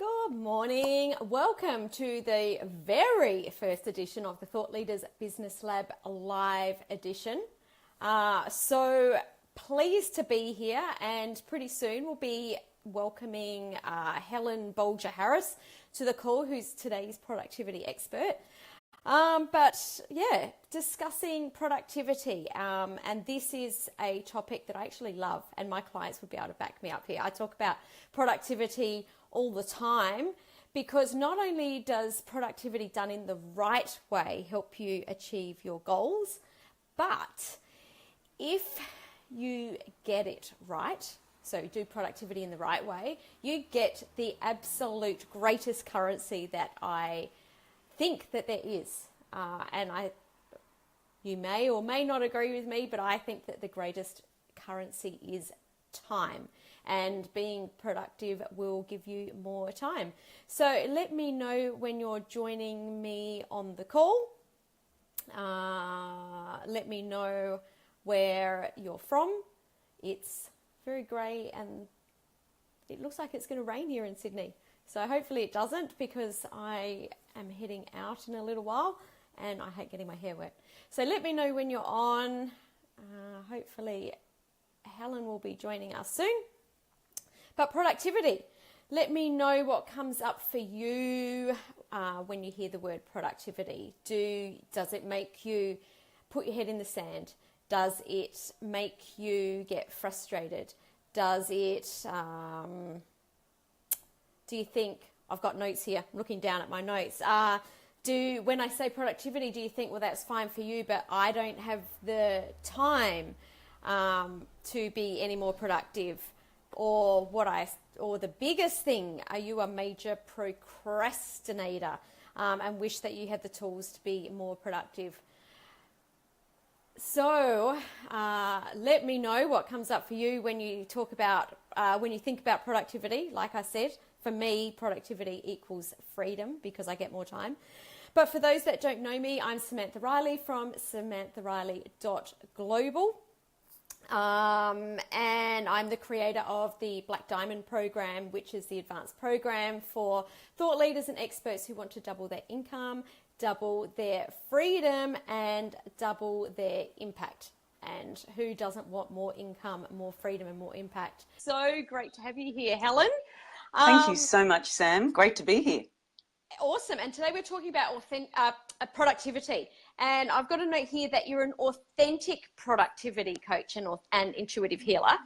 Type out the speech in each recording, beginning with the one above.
Good morning. Welcome to the very first edition of the Thought Leaders Business Lab live edition. So pleased to be here, and pretty soon we'll be welcoming Helen Bolger-Harris to the call, who's today's productivity expert. But yeah, discussing productivity. And this is a topic that I actually love, and my clients would be able to back me up here. I talk about productivity all the time because not only does productivity done in the right way help you achieve your goals, but if you get it right, so do productivity in the right way, you get the absolute greatest currency that I think that there is. You may or may not agree with me, but I think that the greatest currency is time, and being productive will give you more time. So let me know when you're joining me on the call. Let me know where you're from. It's very grey and it looks like it's going to rain here in Sydney. So hopefully it doesn't, because I am heading out in a little while and I hate getting my hair wet. So let me know when you're on. Hopefully Helen will be joining us soon. But productivity, let me know what comes up for you when you hear the word productivity. Does it make you put your head in the sand? Does it make you get frustrated? Does it, do you think, I've got notes here, I'm looking down at my notes. When I say productivity, do you think, well, that's fine for you, but I don't have the time to be any more productive? Or the biggest thing, are you a major procrastinator and wish that you had the tools to be more productive? So let me know what comes up for you when you talk about, when you think about productivity. Like I said, for me, productivity equals freedom because I get more time. But for those that don't know me, I'm Samantha Riley from samanthariley.global. And I'm the creator of the Black Diamond program, which is the advanced program for thought leaders and experts who want to double their income, double their freedom, and double their impact. And who doesn't want more income, more freedom, and more impact? So great to have you here, Helen. Thank you so much, Sam. Great to be here. Awesome. And today we're talking about productivity. And I've got a note here that you're an authentic productivity coach and intuitive healer.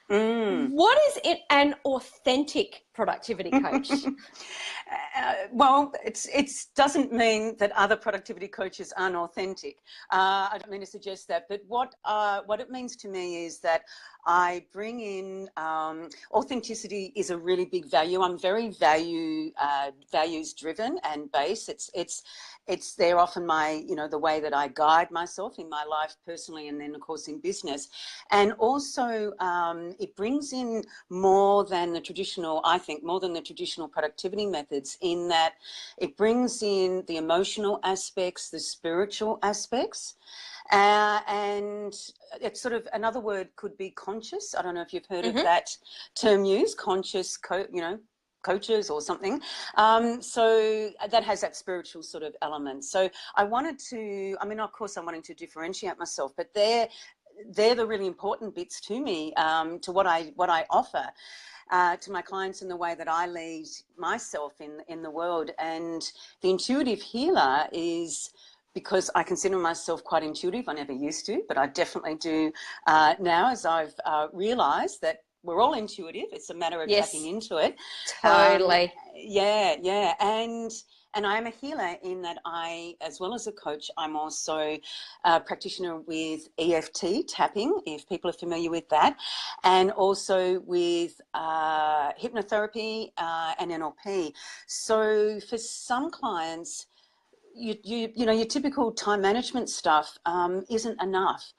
What is an authentic productivity coach? Well, it doesn't mean that other productivity coaches aren't authentic. I don't mean to suggest that, but what it means to me is that I bring in authenticity is a really big value. I'm very values driven and based. It's there often the way that I guide myself in my life personally, and then of course in business. And also it brings in more than the traditional productivity methods, in that it brings in the emotional aspects, the spiritual aspects. And it's sort of, another word could be conscious. I don't know if you've heard of that term used, conscious, coaches or something. So that has that spiritual sort of element. So of course I'm wanting to differentiate myself, but they're the really important bits to me, to what I offer to my clients in the way that I lead myself in the world. And the intuitive healer is, because I consider myself quite intuitive. I never used to, but I definitely do now, as I've realised that we're all intuitive. It's a matter of tapping into it. Totally. And I am a healer in that as well as a coach, I'm also a practitioner with EFT tapping, if people are familiar with that, and also with hypnotherapy and NLP. So for some clients, your typical time management stuff isn't enough.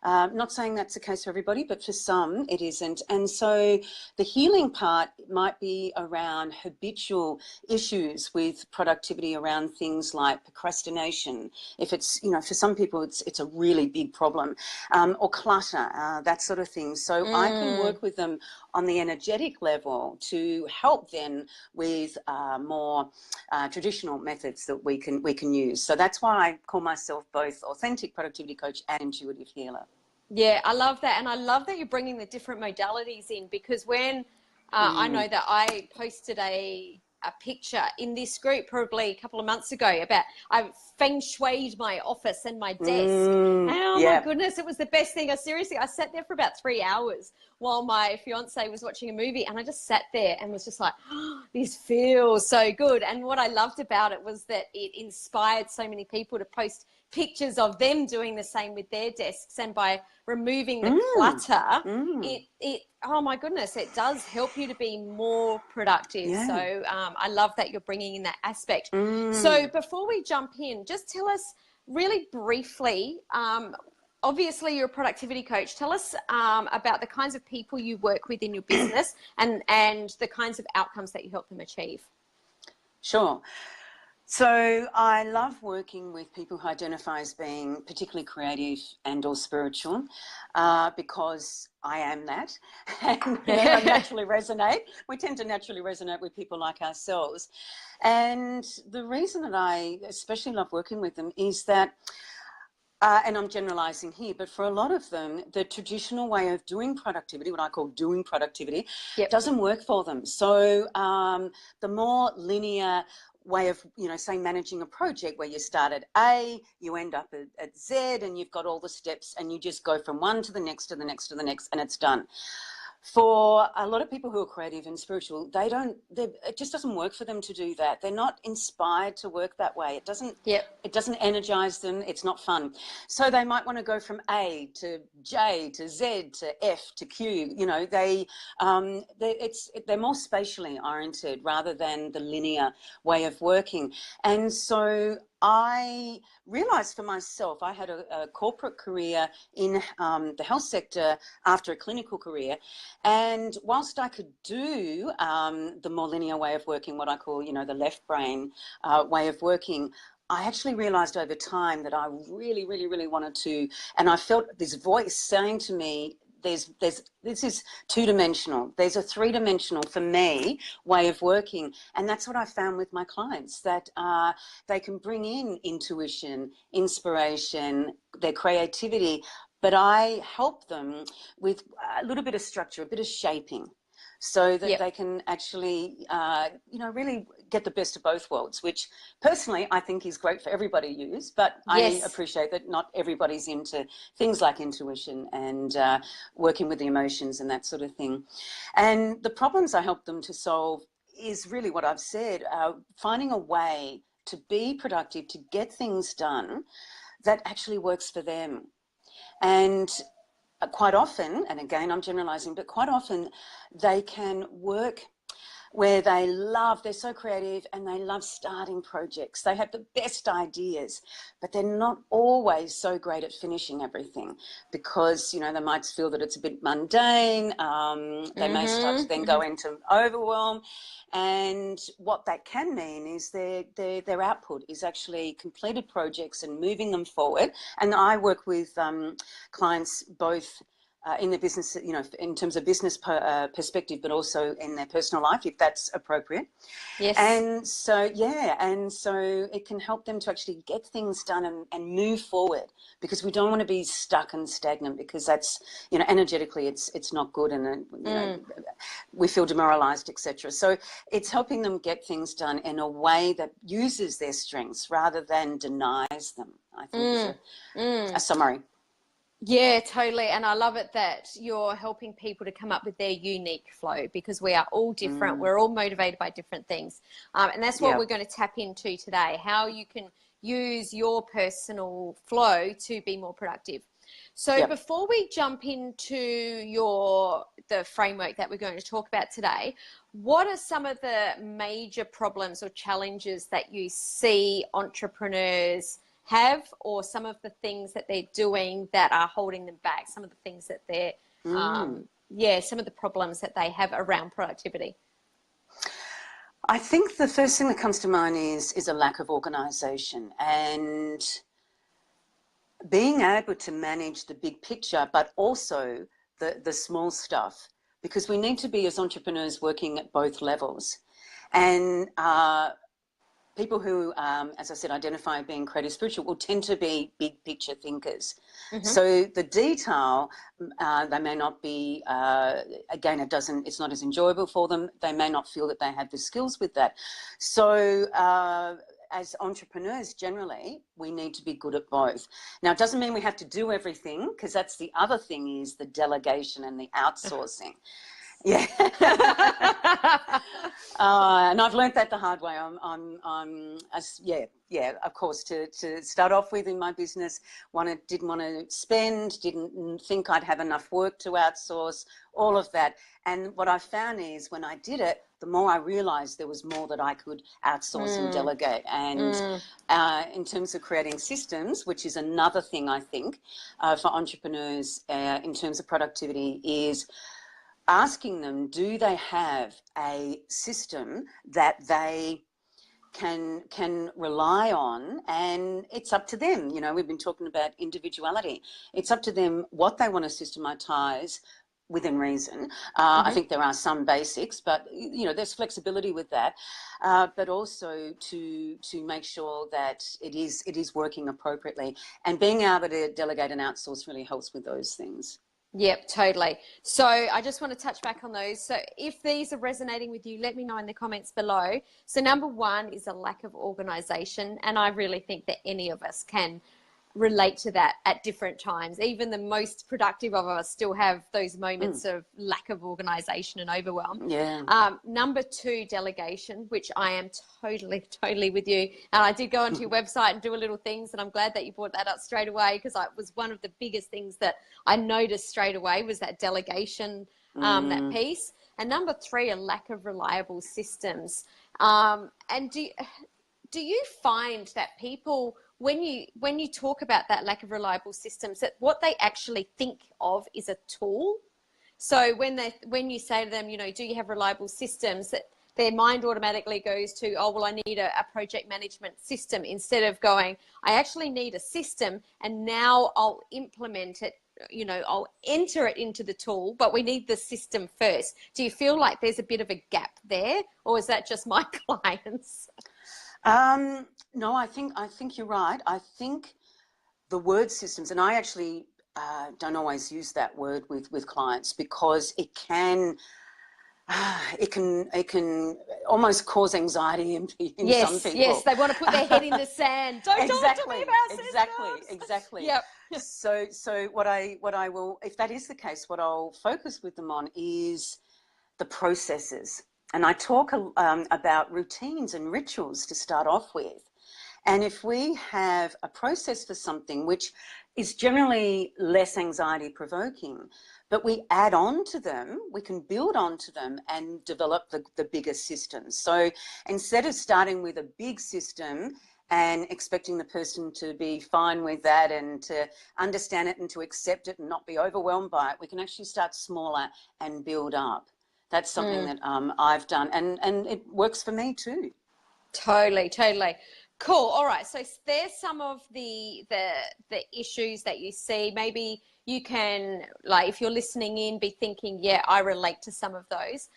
Not saying that's the case for everybody, but for some it isn't. And so the healing part might be around habitual issues with productivity, around things like procrastination. If it's, for some people it's a really big problem, or clutter, that sort of thing. So I can work with them on the energetic level to help then with more traditional methods that we can use. So that's why I call myself both authentic productivity coach and intuitive healer. Yeah, I love that. And I love that you're bringing the different modalities in, because when I know that I posted a picture in this group probably a couple of months ago about I feng shuied my office and my desk. And oh my goodness, it was the best thing. I sat there for about 3 hours while my fiance was watching a movie, and I just sat there and was just like, oh, this feels so good. And what I loved about it was that it inspired so many people to post pictures of them doing the same with their desks, and by removing the clutter, it oh my goodness, it does help you to be more productive. So I love that you're bringing in that aspect. So before we jump in, just tell us really briefly, obviously you're a productivity coach. Tell us about the kinds of people you work with in your business and the kinds of outcomes that you help them achieve. Sure. So I love working with people who identify as being particularly creative and or spiritual, because I am that, and I naturally resonate. We tend to naturally resonate with people like ourselves. And the reason that I especially love working with them is that, and I'm generalizing here, but for a lot of them, the traditional way of doing productivity, what I call doing productivity, doesn't work for them. So the more linear way of, say, managing a project where you start at A, you end up at Z, and you've got all the steps, and you just go from one to the next to the next to the next, and it's done. For a lot of people who are creative and spiritual, it just doesn't work for them to do that. They're not inspired to work that way. It doesn't energize them. It's not fun. So they might want to go from A to J to Z to F to Q. They're more spatially oriented rather than the linear way of working. And so I realized for myself, I had a corporate career in the health sector after a clinical career. And whilst I could do the more linear way of working, what I call, the left brain way of working, I actually realized over time that I really, really, really wanted to, and I felt this voice saying to me, this is two-dimensional. There's a three-dimensional, for me, way of working. And that's what I found with my clients, that they can bring in intuition, inspiration, their creativity, but I help them with a little bit of structure, a bit of shaping, so that they can actually, really get the best of both worlds, which personally I think is great for everybody to use. But I appreciate that not everybody's into things like intuition and working with the emotions and that sort of thing. And the problems I help them to solve is really what I've said, finding a way to be productive, to get things done that actually works for them. And quite often, and again I'm generalizing, but quite often they can work where they're so creative and they love starting projects. They have the best ideas, but they're not always so great at finishing everything because, they might feel that it's a bit mundane. They may start to then go into overwhelm. And what that can mean is their output is actually completed projects and moving them forward. And I work with clients both in the business, in terms of business perspective, but also in their personal life, if that's appropriate. Yes. And so, it can help them to actually get things done and move forward, because we don't want to be stuck and stagnant, because that's, energetically it's not good, and we feel demoralized, etc. So it's helping them get things done in a way that uses their strengths rather than denies them, I think is a summary. Yeah, totally. And I love it that you're helping people to come up with their unique flow, because we are all different. We're all motivated by different things. And that's what we're going to tap into today, how you can use your personal flow to be more productive. So before we jump into the framework that we're going to talk about today, what are some of the major problems or challenges that you see entrepreneurs have, or some of the things that they're doing that are holding them back, some of the things that they're, some of the problems that they have around productivity? I think the first thing that comes to mind is a lack of organisation, and being able to manage the big picture, but also the small stuff, because we need to be, as entrepreneurs, working at both levels. And people who, as I said, identify being creative spiritual will tend to be big picture thinkers. So the detail, they may not be, again, it's not as enjoyable for them. They may not feel that they have the skills with that. So as entrepreneurs, generally, we need to be good at both. Now, it doesn't mean we have to do everything, because that's the other thing, is the delegation and the outsourcing. Yeah. And I've learnt that the hard way. Of course, to start off with in my business, didn't want to spend, didn't think I'd have enough work to outsource, all of that. And what I found is when I did it, the more I realised there was more that I could outsource and delegate. And in terms of creating systems, which is another thing I think for entrepreneurs in terms of productivity, is asking them, do they have a system that they can rely on? And it's up to them. You know, we've been talking about individuality. It's up to them what they want to systematize within reason. I think there are some basics, but, you know, there's flexibility with that. But also to make sure that it is working appropriately. And being able to delegate and outsource really helps with those things. Yep, totally. So I just want to touch back on those. So if these are resonating with you, let me know in the comments below. So number one is a lack of organization. And I really think that any of us can relate to that at different times. Even the most productive of us still have those moments of lack of organization and overwhelm. Yeah. Number two, delegation, which I am totally with you. And I did go onto your website and do a little things, and I'm glad that you brought that up straight away, because it was one of the biggest things that I noticed straight away was that delegation, that piece. And number three, a lack of reliable systems. And do you find that people, when you talk about that lack of reliable systems, that what they actually think of is a tool? So when you say to them, you know, do you have reliable systems, that their mind automatically goes to, oh, well, I need a project management system, instead of going, I actually need a system, and now I'll implement it, you know, I'll enter it into the tool, but we need the system first. Do you feel like there's a bit of a gap there, or is that just my clients? No, I think you're right. I think the word systems, and I actually don't always use that word with clients, because it can almost cause anxiety in some people. Yes, they want to put their head in the sand. Don't talk to me about systems. Exactly. Yep. So what I will, if that is the case, what I'll focus with them on is the processes. And I talk about routines and rituals to start off with. And if we have a process for something which is generally less anxiety provoking, but we add on to them, we can build onto them and develop the bigger systems. So instead of starting with a big system and expecting the person to be fine with that and to understand it and to accept it and not be overwhelmed by it, we can actually start smaller and build up. That's something that I've done, and it works for me too. Totally. Cool. All right. So there's some of the issues that you see. Maybe you can, like, if you're listening in, be thinking, yeah, I relate to some of those.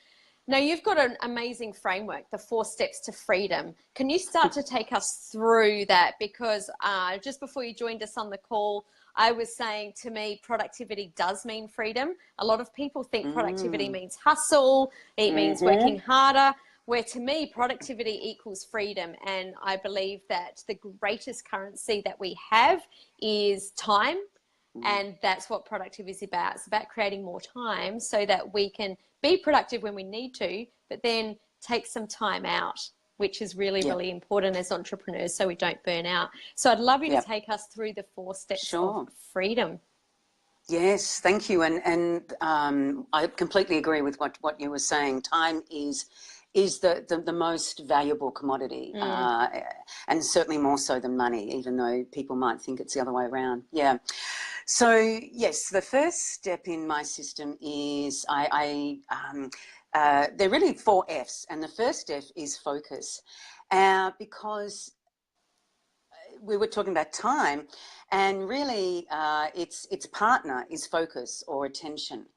Now, you've got an amazing framework, the 4 steps to freedom. Can you start to take us through that? Because just before you joined us on the call, I was saying, to me, productivity does mean freedom. A lot of people think productivity means hustle, it means working harder, where to me, productivity equals freedom. And I believe that the greatest currency that we have is time. And that's what productivity is about. It's about creating more time so that we can be productive when we need to, but then take some time out, which is really, really important as entrepreneurs, so we don't burn out. So I'd love you to take us through the 4 steps of freedom. Yes, thank you. And I completely agree with what you were saying. Time is the most valuable commodity, and certainly more so than money, even though people might think it's the other way around. Yeah. So yes, the first step in my system is they're really 4 F's, and the first F is focus, because we were talking about time, and really its partner is focus or attention.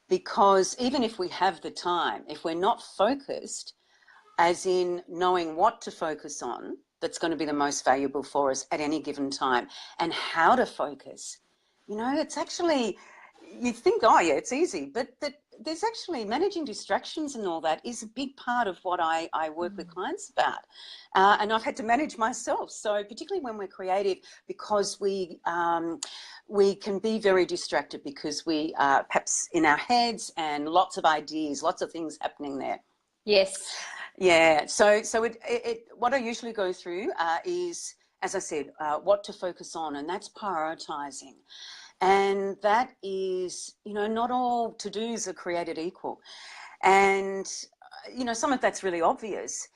because even if we have the time, if we're not focused, as in knowing what to focus on, that's going to be the most valuable for us at any given time, and how to focus. It's actually, you think, oh yeah, it's easy, but there's actually managing distractions and all that is a big part of what I work with clients about. And I've had to manage myself. So particularly when we're creative, because we can be very distracted because we are perhaps in our heads and lots of ideas, lots of things happening there. Yes. Yeah. So what I usually go through is, as I said, what to focus on, and that's prioritizing. And that is, not all to-dos are created equal. And, some of that's really obvious.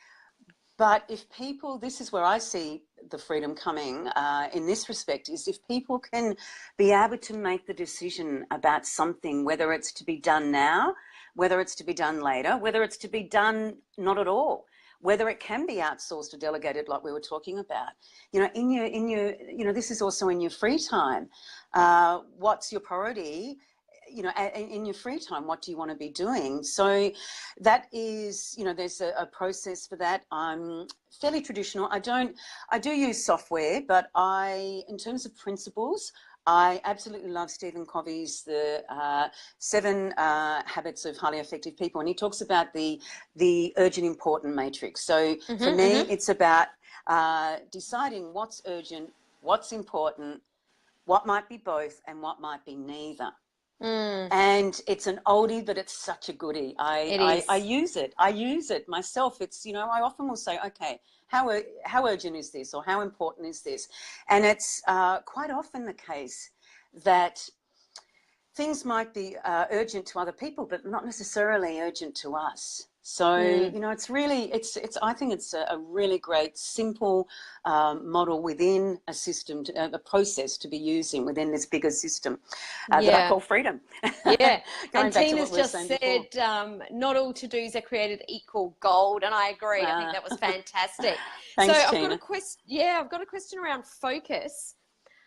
But if people, this is where I see the freedom coming in this respect, is if people can be able to make the decision about something, whether it's to be done now, whether it's to be done later, whether it's to be done not at all, whether it can be outsourced or delegated like we were talking about. In your this is also in your free time. What's your priority? In your free time, what do you want to be doing? So that is, there's a process for that. I'm fairly traditional. I do use software, but in terms of principles, I absolutely love Stephen Covey's The 7 Habits of Highly Effective People, and he talks about the urgent important matrix. So for me, it's about deciding what's urgent, what's important, what might be both, and what might be neither. And it's an oldie, but it's such a goodie. I use it. I use it myself. It's, I often will say, okay, how urgent is this, or how important is this? And it's quite often the case that things might be urgent to other people, but not necessarily urgent to us. So, it's really, I think it's a really great, simple model within a system, a process to be using within this bigger system that I call freedom. Yeah. And Tina's just said, not all to-dos are created equal gold. And I agree. I think that was fantastic. Thanks, so Tina. I've got a question around focus.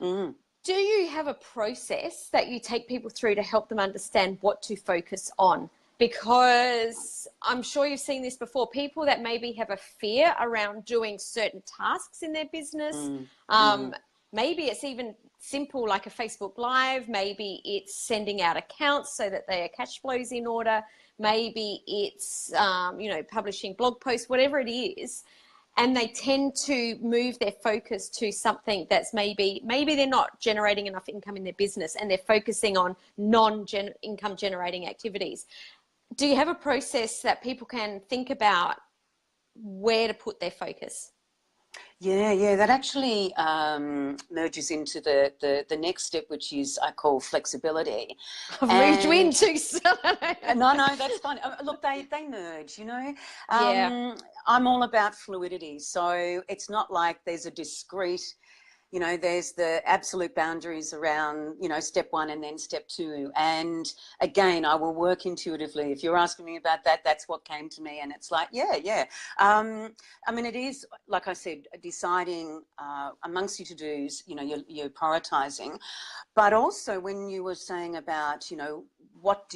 Do you have a process that you take people through to help them understand what to focus on? Because I'm sure you've seen this before, people that maybe have a fear around doing certain tasks in their business. Maybe it's even simple like a Facebook Live. Maybe it's sending out accounts so that their cash flow's in order. Maybe it's, publishing blog posts, whatever it is. And they tend to move their focus to something that's maybe they're not generating enough income in their business and they're focusing on non-income generating activities. Do you have a process that people can think about where to put their focus? Yeah, that actually merges into the next step, which is I call flexibility. I've moved you into No, that's fine. Look, they merge, I'm all about fluidity, so it's not like there's a discrete, there's the absolute boundaries around, step 1 and then step 2. And again, I will work intuitively. If you're asking me about that, that's what came to me. And it's like, yeah. It is, like I said, deciding amongst your to-dos, you're prioritizing. But also when you were saying about, what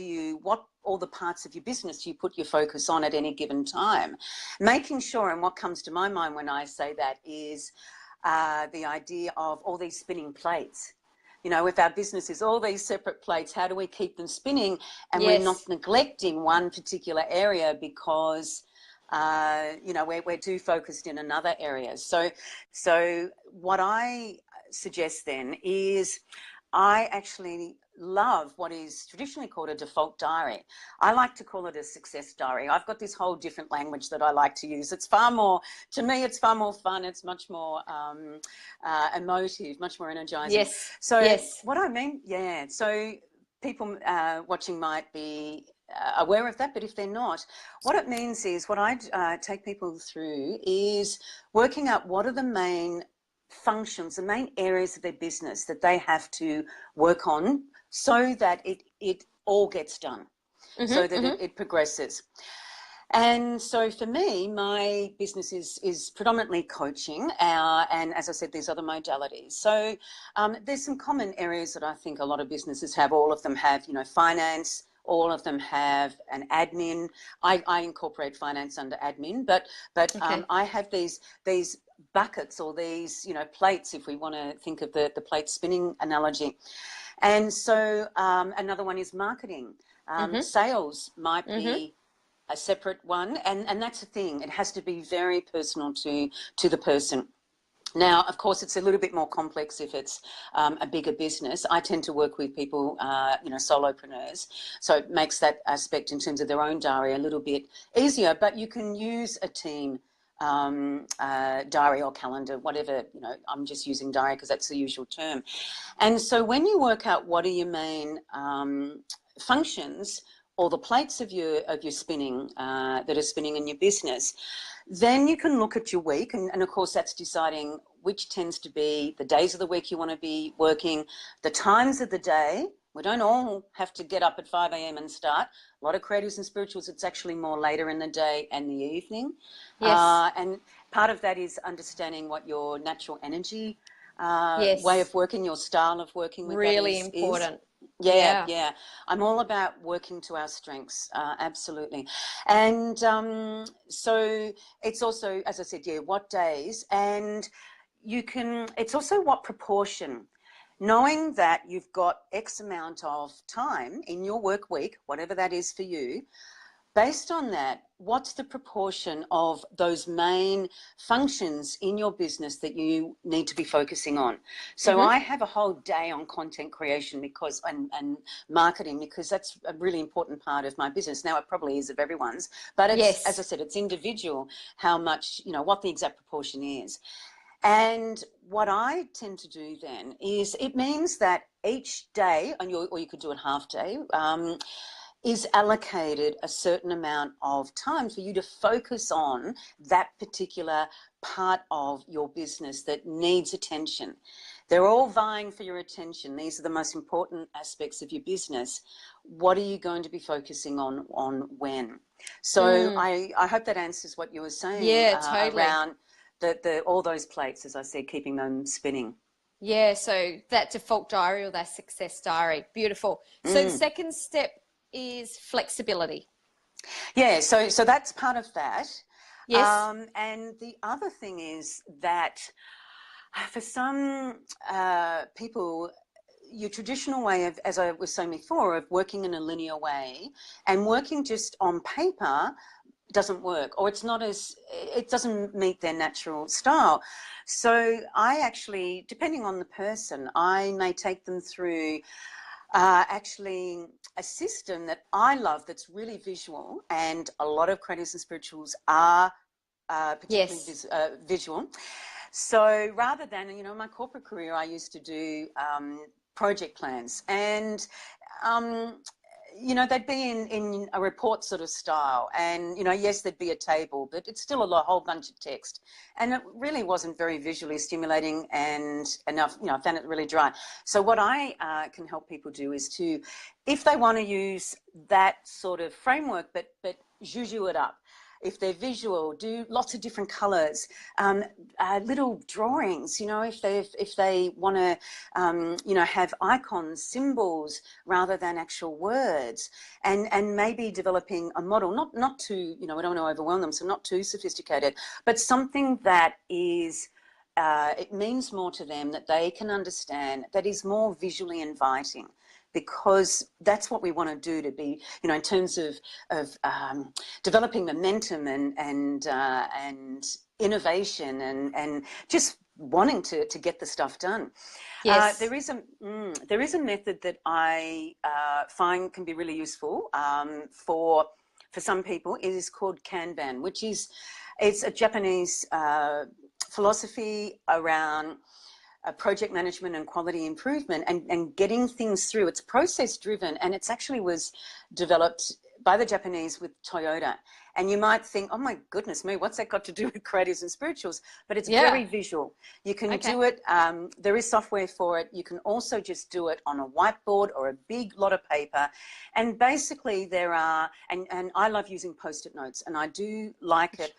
all the parts of your business you put your focus on at any given time, making sure, and what comes to my mind when I say that is, the idea of all these spinning plates. If our business is all these separate plates, how do we keep them spinning and we're not neglecting one particular area because, we're too focused in another area. So what I suggest then is I actually love what is traditionally called a default diary. I like to call it a success diary. I've got this whole different language that I like to use. It's far more fun. It's much more emotive, much more energizing. Yes. So what I mean, so people watching might be aware of that, but if they're not, what it means is what I take people through is working out what are the main functions, the main areas of their business that they have to work on so that it all gets done, so that it progresses. And so for me, my business is predominantly coaching, and as I said, there's other modalities. So there's some common areas that I think a lot of businesses have. All of them have, finance, All of them have an admin. I incorporate finance under admin, but Okay. I have these buckets, or these, you know, plates, if we want to think of the plate spinning analogy. And so another one is marketing. Sales might be a separate one, and that's the thing. It has to be very personal to the person. Now, of course, it's a little bit more complex if it's a bigger business. I tend to work with people, you know, solopreneurs, so it makes that aspect in terms of their own diary a little bit easier. But you can use a team diary or calendar, whatever, you know. I'm just using diary because that's the usual term. And so when you work out what are your main functions, or the plates of your spinning that are spinning in your business, then you can look at your week, and of course that's deciding which tends to be the days of the week you want to be working, the times of the day. We don't all have to get up at 5 a.m. and start. A lot of creatives and spirituals, it's actually more later in the day and the evening. Yes. And part of that is understanding what your natural energy way Yes. of working, your style of working with that Really is. important. Yeah, Yeah. yeah. I'm all about working to our strengths, absolutely. And so it's also, as I said, yeah, what days, and you can, it's also what proportion. Knowing that you've got X amount of time in your work week, whatever that is for you, based on that, what's the proportion of those main functions in your business that you need to be focusing on? So I have a whole day on content creation because and marketing, because that's a really important part of my business. Now, it probably is of everyone's, but it's, as I Yes. said, it's individual how much, you know, what the exact proportion is. And what I tend to do then is, it means that each day, or you could do it half day, is allocated a certain amount of time for you to focus on that particular part of your business that needs attention. They're all vying for your attention. These are the most important aspects of your business. What are you going to be focusing on when? So I hope that answers what you were saying Yeah, totally. around the all those plates, as I said, keeping them spinning. Yeah, so that default diary or that success diary. Beautiful. So the second step is flexibility. Yeah, so that's part of that. Yes. And the other thing is that for some people, your traditional way of, as I was saying before, of working in a linear way and working just on paper doesn't work, or it's not as, it doesn't meet their natural style. So I actually, depending on the person, I may take them through actually a system that I love that's really visual, and a lot of creatives and spirituals are particularly Yes. visual. So rather than, you know, in my corporate career, I used to do project plans, and you know, they'd be in a report sort of style, and, you know, yes, there'd be a table, but it's still whole bunch of text, and it really wasn't very visually stimulating and enough, you know, I found it really dry. So what I can help people do is to, if they want to use that sort of framework, but juju it up. If they're visual, do lots of different colours, little drawings. You know, if they want to, you know, have icons, symbols rather than actual words, and maybe developing a model, not too, you know, we don't want to overwhelm them, so not too sophisticated, but something that is. It means more to them, that they can understand, that is more visually inviting, because that's what we want to do, to be, you know, in terms of developing momentum and innovation and just wanting to get the stuff done. Yes. There is a method that I find can be really useful for some people. It is called Kanban, which is, it's a Japanese philosophy around project management and quality improvement, and getting things through. It's process driven, and it's actually was developed by the Japanese with Toyota. And you might think, oh my goodness me, what's that got to do with creatives and spirituals? But it's Yeah. very visual. You can Okay. do it, there is software for it. You can also just do it on a whiteboard or a big lot of paper. And basically there are, and I love using Post-it notes, and I do like it.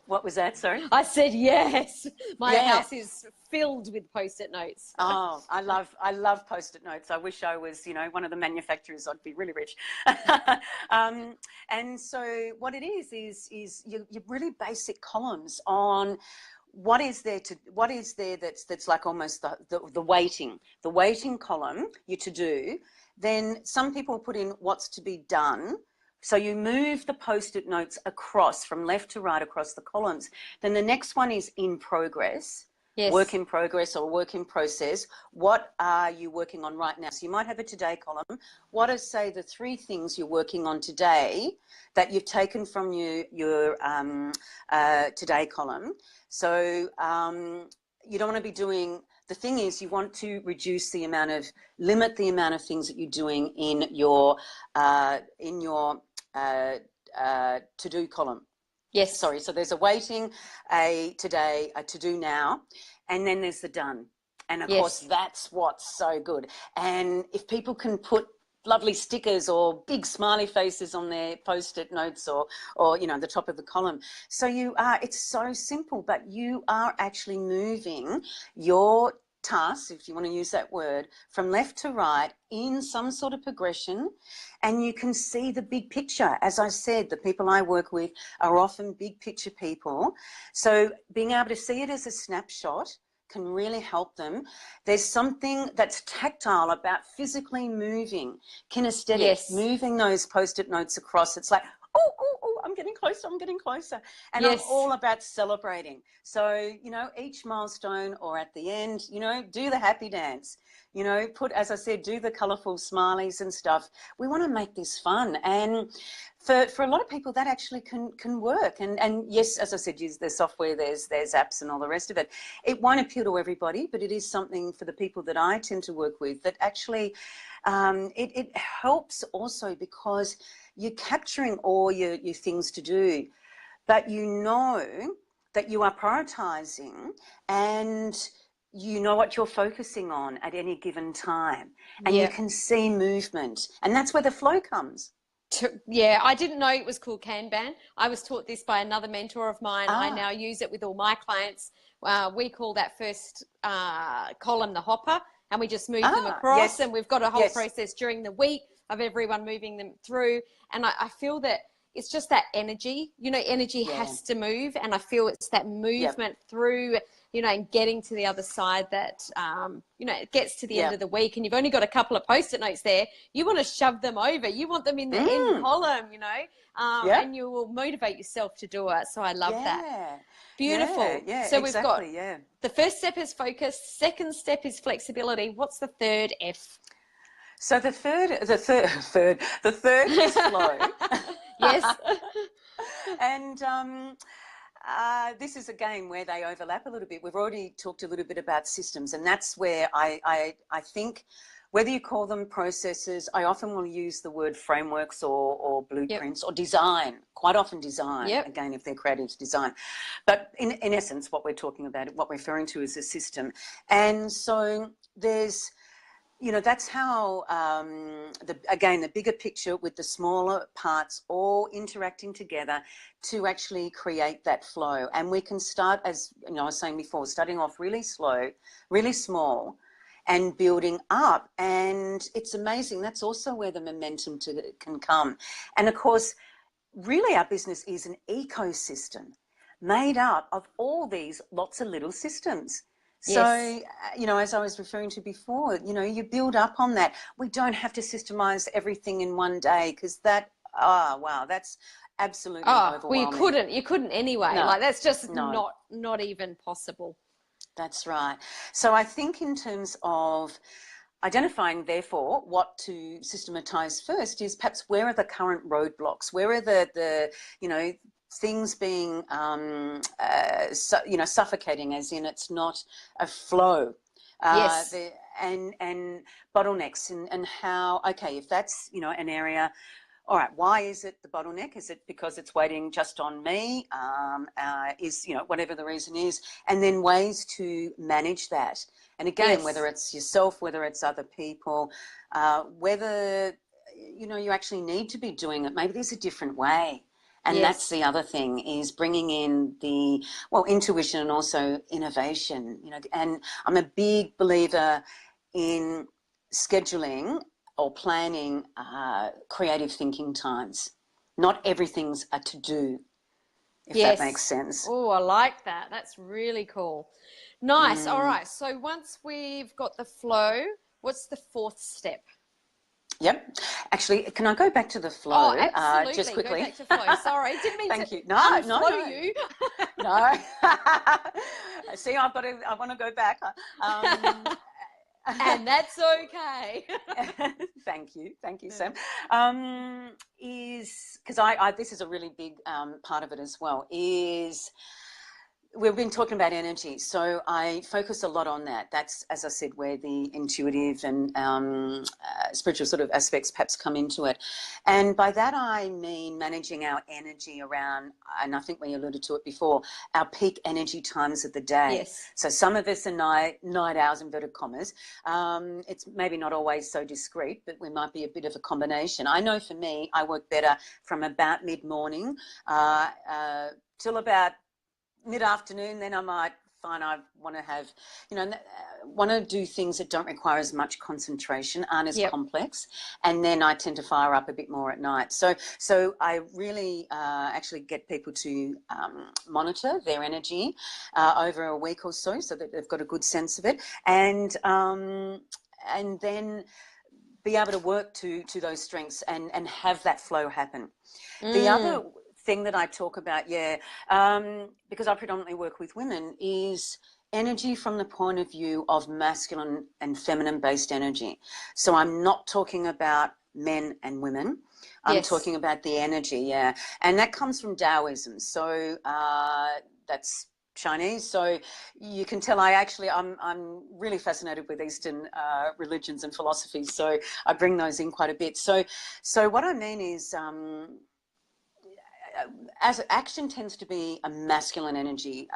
What was that, sorry? I said yes. My Yeah. house is filled with Post-it notes. Oh, I love Post-it notes. I wish I was, one of the manufacturers. I'd be really rich. And so what it is your really basic columns on what is there that's like almost the waiting column, your to do. Then some people put in what's to be done. So you move the Post-it notes across from left to right across the columns. Then the next one is in progress. Yes. Work in progress or work in process. What are you working on right now? So you might have a today column. What are, say, the 3 things you're working on today that you've taken from your today column? So you don't want to be doing, the thing is you want to limit the amount of things that you're doing in your to-do column. Yes. Sorry, so there's a waiting, a today, a to-do now, and then there's the done. And of course, that's what's so good. And if people can put lovely stickers or big smiley faces on their Post-it notes or the top of the column. So it's so simple, but you are actually moving your tasks, if you want to use that word, from left to right in some sort of progression, and you can see the big picture. As I said, the people I work with are often big picture people. So being able to see it as a snapshot can really help them. There's something that's tactile about physically moving, kinesthetic, moving those Post-it notes across. It's like, oh, I'm getting closer. And I'm all about celebrating. So, each milestone or at the end, do the happy dance, as I said, do the colourful smileys and stuff. We want to make this fun. And for a lot of people, that actually can work. And yes, as I said, use the software, there's apps and all the rest of it. It won't appeal to everybody, but it is something for the people that I tend to work with that actually it helps also because you're capturing all your things to do, but you know that you are prioritising and you know what you're focusing on at any given time, and you can see movement, and that's where the flow comes. I didn't know it was called Kanban. I was taught this by another mentor of mine. I now use it with all my clients. We call that first column the hopper, and we just move them across, and we've got a whole process during the week of everyone moving them through. And I feel that it's just that energy, energy has to move, and I feel it's that movement through, and getting to the other side that, it gets to the end of the week and you've only got a couple of Post-it notes there. You want to shove them over. You want them in the end column, and you will motivate yourself to do it. So I love that. Beautiful. So we've got the first step is focus. Second step is flexibility. What's the third F? So the third is flow. Yes. And this is again where they overlap a little bit. We've already talked a little bit about systems, and that's where I think whether you call them processes, I often will use the word frameworks or blueprints or design, quite often design, again, if they're creative design. But in essence, what we're talking about, what we're referring to is a system. And so there's, that's how, the bigger picture with the smaller parts all interacting together to actually create that flow. And we can start, as I was saying before, starting off really slow, really small, and building up. And it's amazing. That's also where the momentum can come. And of course, really our business is an ecosystem made up of all these lots of little systems. So, as I was referring to before, you build up on that. We don't have to systemize everything in one day because that's absolutely overwhelming. Well, you couldn't anyway. No, like that's just not even possible. That's right. So I think in terms of identifying, therefore, what to systematize first is perhaps where are the current roadblocks? Where are the things being, suffocating, as in it's not a flow. And bottlenecks and how, if that's, an area, all right, why is it the bottleneck? Is it because it's waiting just on me? Whatever the reason is, and then ways to manage that. And again, whether it's yourself, whether it's other people, whether, you actually need to be doing it. Maybe there's a different way. And Yes. that's the other thing, is bringing in the, intuition and also innovation, and I'm a big believer in scheduling or planning creative thinking times. Not everything's a to-do, if that makes Yes. sense. Oh, I like that. That's really cool. Nice. All right. So once we've got the flow, what's the fourth step? Yep. Actually, can I go back to the Oh, flow just absolutely. Go quickly? back to flow. Sorry, didn't mean to Thank you. No, no, unflow no. you. No. See, I want to go back. And that's okay. Thank you, Sam. Is because I this is a really big part of it as well. Is we've been talking about energy, so I focus a lot on that. That's, as I said, where the intuitive and spiritual sort of aspects perhaps come into it. And by that I mean managing our energy around, and I think we alluded to it before, our peak energy times of the day. Yes. So some of us are night owls, inverted commas. It's maybe not always so discreet, but we might be a bit of a combination. I know for me, I work better from about mid-morning till about mid-afternoon. Then I might find I want to have, want to do things that don't require as much concentration, aren't as complex, and then I tend to fire up a bit more at night. So I really actually get people to monitor their energy over a week or so that they've got a good sense of it, and then be able to work to those strengths and have that flow happen. The other thing that I talk about, because I predominantly work with women, is energy from the point of view of masculine and feminine based energy. So I'm not talking about men and women. I'm talking about the energy, and that comes from Taoism. So that's Chinese, so you can tell I'm really fascinated with Eastern religions and philosophies. So I bring those in quite a bit. So what I mean is, as action tends to be a masculine energy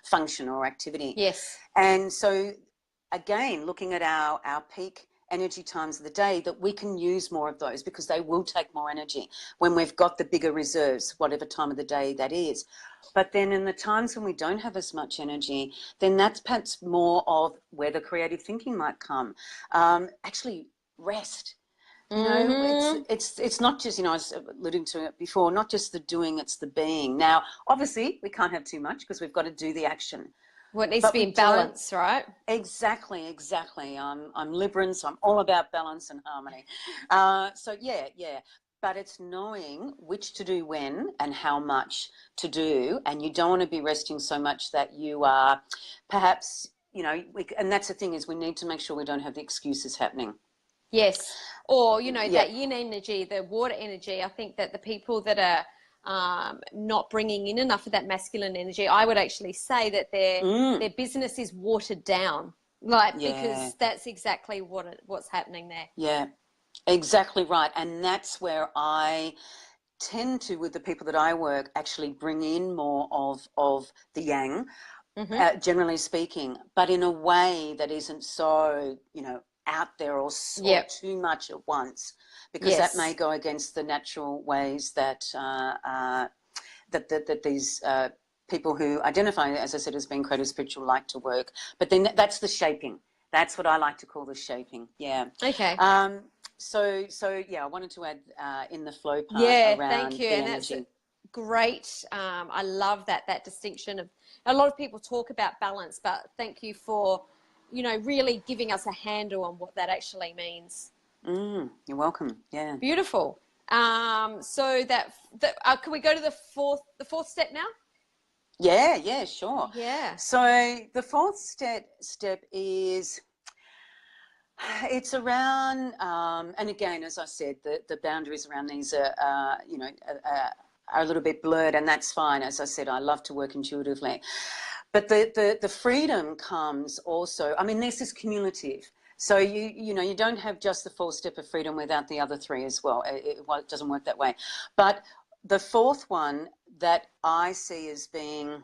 function or activity. Yes. And so, again, looking at our peak energy times of the day, that we can use more of those because they will take more energy when we've got the bigger reserves, whatever time of the day that is. But then in the times when we don't have as much energy, then that's perhaps more of where the creative thinking might come. Actually, rest. It's not just, I was alluding to it before, not just the doing, it's the being. Now, obviously, we can't have too much because we've got to do the action. What needs to be in balance, right? Exactly. I'm Libran, so I'm all about balance and harmony. So but it's knowing which to do when and how much to do, and you don't want to be resting so much that you are perhaps, and that's the thing, is we need to make sure we don't have the excuses happening. Yes. Or, that yin energy, the water energy, I think that the people that are not bringing in enough of that masculine energy, I would actually say that their business is watered down, because that's exactly what's happening there. Yeah, exactly right. And that's where I tend to, with the people that I work, actually bring in more of the yang, generally speaking, but in a way that isn't so, out there or too much at once, because that may go against the natural ways that that these people who identify, as I said, as being creative spiritual like to work. But then that's the shaping. That's what I like to call the shaping. Yeah. Okay. So I wanted to add in the flow part around thank you. the And energy. that's great. I love that distinction of, a lot of people talk about balance, but thank you for really giving us a handle on what that actually means. You're welcome. Yeah. Beautiful. So can we go to the fourth step now? Yeah, sure. Yeah. So the fourth step is, it's around, and again, as I said, the boundaries around these are a little bit blurred, and that's fine. As I said, I love to work intuitively. But the freedom comes also, this is cumulative. So you don't have just the fourth step of freedom without the other three as well. It doesn't work that way. But the fourth one that I see as being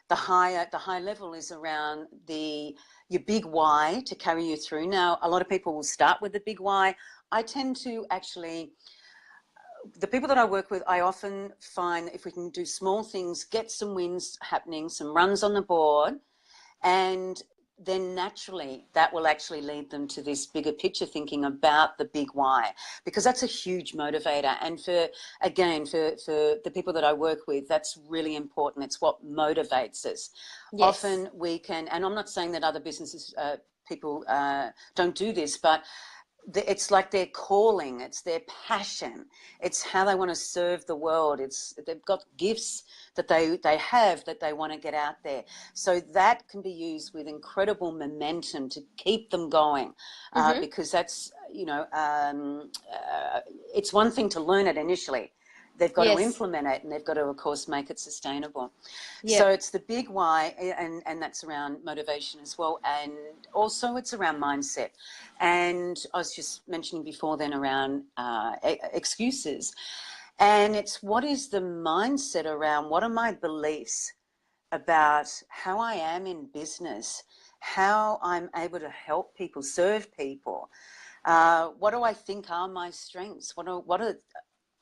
the high level is around your big why to carry you through. Now, a lot of people will start with the big why. I tend to actually the people that I work with, I often find that if we can do small things, get some wins happening, some runs on the board, and then naturally that will actually lead them to this bigger picture thinking about the big why, because that's a huge motivator. And for the people that I work with, that's really important. It's what motivates us. Yes. Often we can, and I'm not saying that other businesses people don't do this, but it's like their calling, it's their passion, it's how they want to serve the world. They've got gifts that they have that they want to get out there. So that can be used with incredible momentum to keep them going, because that's, it's one thing to learn it initially. They've got to implement it, and they've got to, of course, make it sustainable. Yep. So it's the big why, and that's around motivation as well. And also it's around mindset. And I was just mentioning before then around excuses. And it's what is the mindset around, what are my beliefs about how I am in business, how I'm able to help people, serve people. What do I think are my strengths?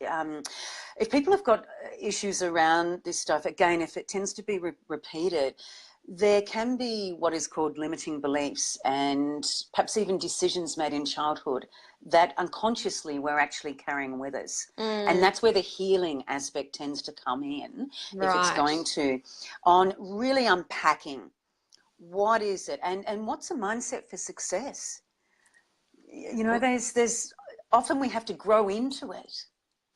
If people have got issues around this stuff, again, if it tends to be repeated, there can be what is called limiting beliefs, and perhaps even decisions made in childhood that unconsciously we're actually carrying with us. And that's where the healing aspect tends to come in, if it's going to, on really unpacking what is it, and what's a mindset for success. There's often we have to grow into it.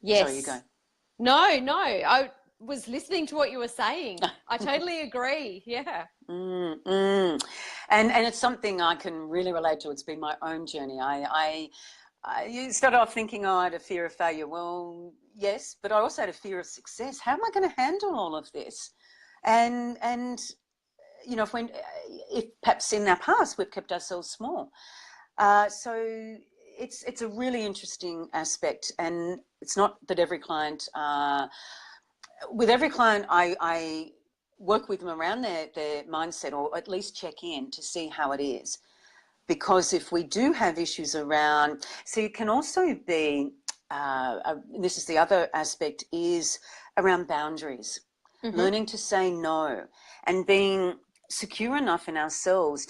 Yes. Sorry, you go. No, I was listening to what you were saying. I totally agree. Yeah. And it's something I can really relate to. It's been my own journey. You start off thinking, I had a fear of failure. Well, yes, but I also had a fear of success. How am I going to handle all of this? And if perhaps in our past we've kept ourselves small. So it's a really interesting aspect, and it's not that every client, with every client I work with them around their mindset, or at least check in to see how it is. Because if we do have issues around, so it can also be, this is the other aspect, is around boundaries, learning to say no, and being secure enough in ourselves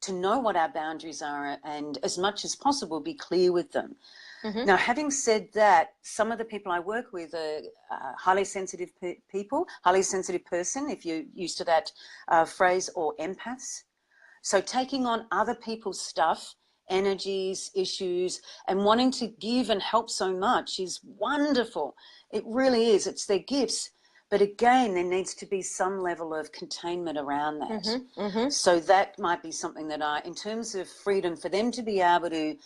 to know what our boundaries are, and as much as possible be clear with them. Now, having said that, some of the people I work with are highly sensitive people, highly sensitive person, if you're used to that phrase, or empaths. So taking on other people's stuff, energies, issues, and wanting to give and help so much is wonderful. It really is. It's their gifts. But again, there needs to be some level of containment around that. So that might be something that in terms of freedom for them to be able to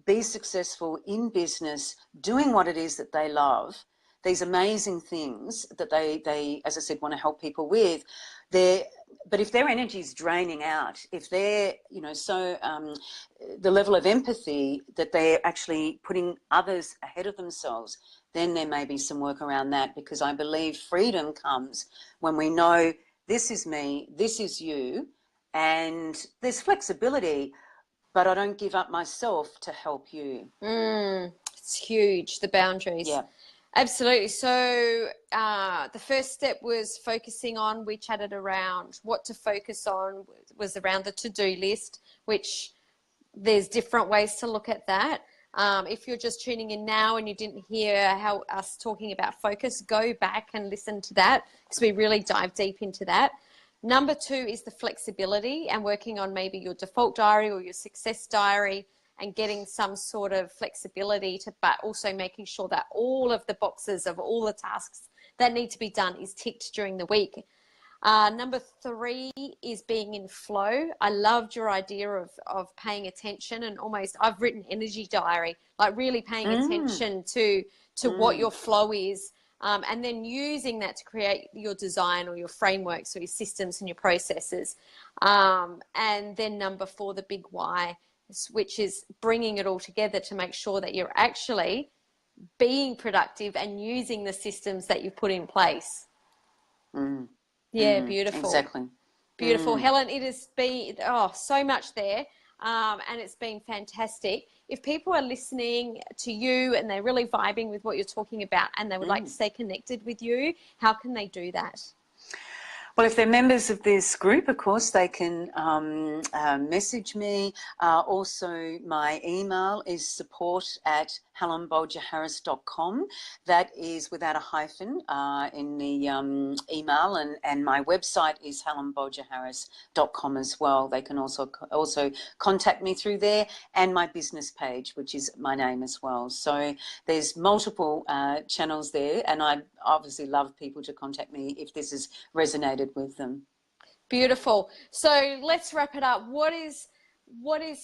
be successful in business, doing what it is that they love, these amazing things that they, as I said, want to help people with, but if their energy is draining out, if they're, the level of empathy that they're actually putting others ahead of themselves, then there may be some work around that, because I believe freedom comes when we know this is me, this is you, and there's flexibility, but I don't give up myself to help you. It's huge, the boundaries. Yeah. Absolutely. So the first step was focusing on, we chatted around what to focus on, was around the to-do list, which there's different ways to look at that. If you're just tuning in now and you didn't hear how us talking about focus, go back and listen to that, because we really dive deep into that. Number 2 is the flexibility, and working on maybe your default diary or your success diary, and getting some sort of flexibility but also making sure that all of the boxes of all the tasks that need to be done is ticked during the week. Number 3 is being in flow. I loved your idea of paying attention, and almost, I've written energy diary, like really paying attention to what your flow is, and then using that to create your design or your frameworks or your systems and your processes. And then number 4, the big why, which is bringing it all together to make sure that you're actually being productive and using the systems that you've put in place. Yeah, beautiful. Exactly. Beautiful. Helen, it has been so much there. and it's been fantastic. If people are listening to you and they're really vibing with what you're talking about and they would like to stay connected with you, how can they do that? Well, if they're members of this group, of course, they can message me. Also, my email is support@helenbolgerharris.com. That is without a hyphen in the email, and my website is helenbolgerharris.com as well. They can also contact me through there, and my business page, which is my name as well. So there's multiple channels there, and I obviously love people to contact me if this has resonated with them. Beautiful. So let's wrap it up. What is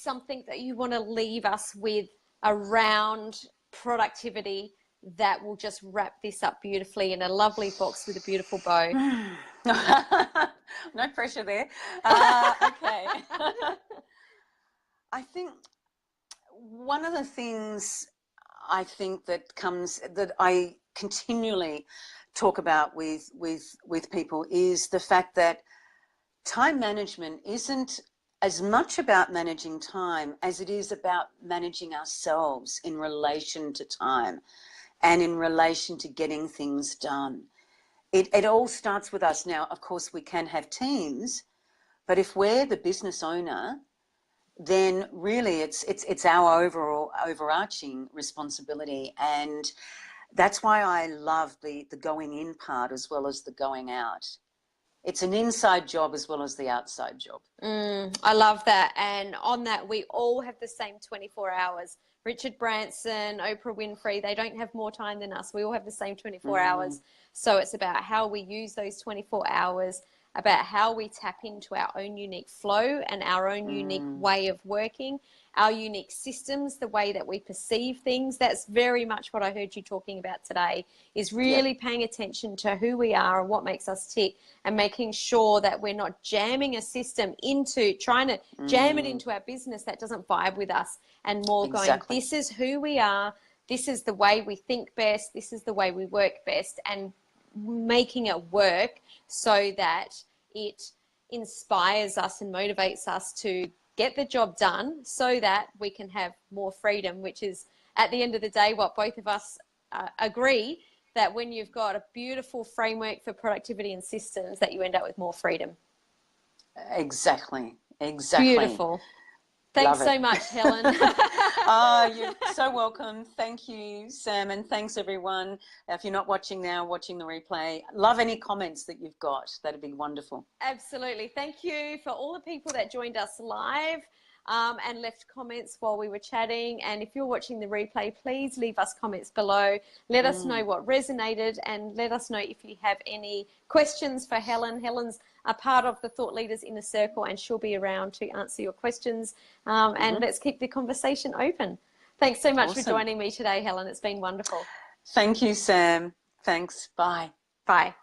something that you want to leave us with around productivity that will just wrap this up beautifully in a lovely box with a beautiful bow? No pressure there. Okay. I think one of the things I think that I continually talk about with people is the fact that time management isn't as much about managing time as it is about managing ourselves in relation to time and in relation to getting things done. It all starts with us. Now, of course, we can have teams, but if we're the business owner, then really it's our overarching responsibility. And that's why I love the going in part as well as the going out. It's an inside job as well as the outside job. I love that. And on that, we all have the same 24 hours. Richard Branson, Oprah Winfrey, they don't have more time than us. We all have the same 24 hours. So it's about how we use those 24 hours, about how we tap into our own unique flow and our own unique way of working, our unique systems, the way that we perceive things. That's very much what I heard you talking about today, is really paying attention to who we are and what makes us tick, and making sure that we're not jamming a system into, trying to jam it into our business that doesn't vibe with us, and more going, this is who we are, this is the way we think best, this is the way we work best, and making it work so that it inspires us and motivates us to get the job done so that we can have more freedom, which is at the end of the day what both of us agree, that when you've got a beautiful framework for productivity and systems, that you end up with more freedom. Exactly. Beautiful. Thanks so much, Helen. You're so welcome. Thank you, Sam, and thanks everyone. If you're not watching now, watching the replay, love any comments that you've got. That'd be wonderful. Absolutely. Thank you for all the people that joined us live and left comments while we were chatting. And if you're watching the replay, please leave us comments below. Let us know what resonated, and let us know if you have any questions for Helen. Helen's a part of the Thought Leaders Inner Circle, and she'll be around to answer your questions. And let's keep the conversation open. Thanks so much for joining me today, Helen. It's been wonderful. Thank you, Sam. Thanks. Bye. Bye.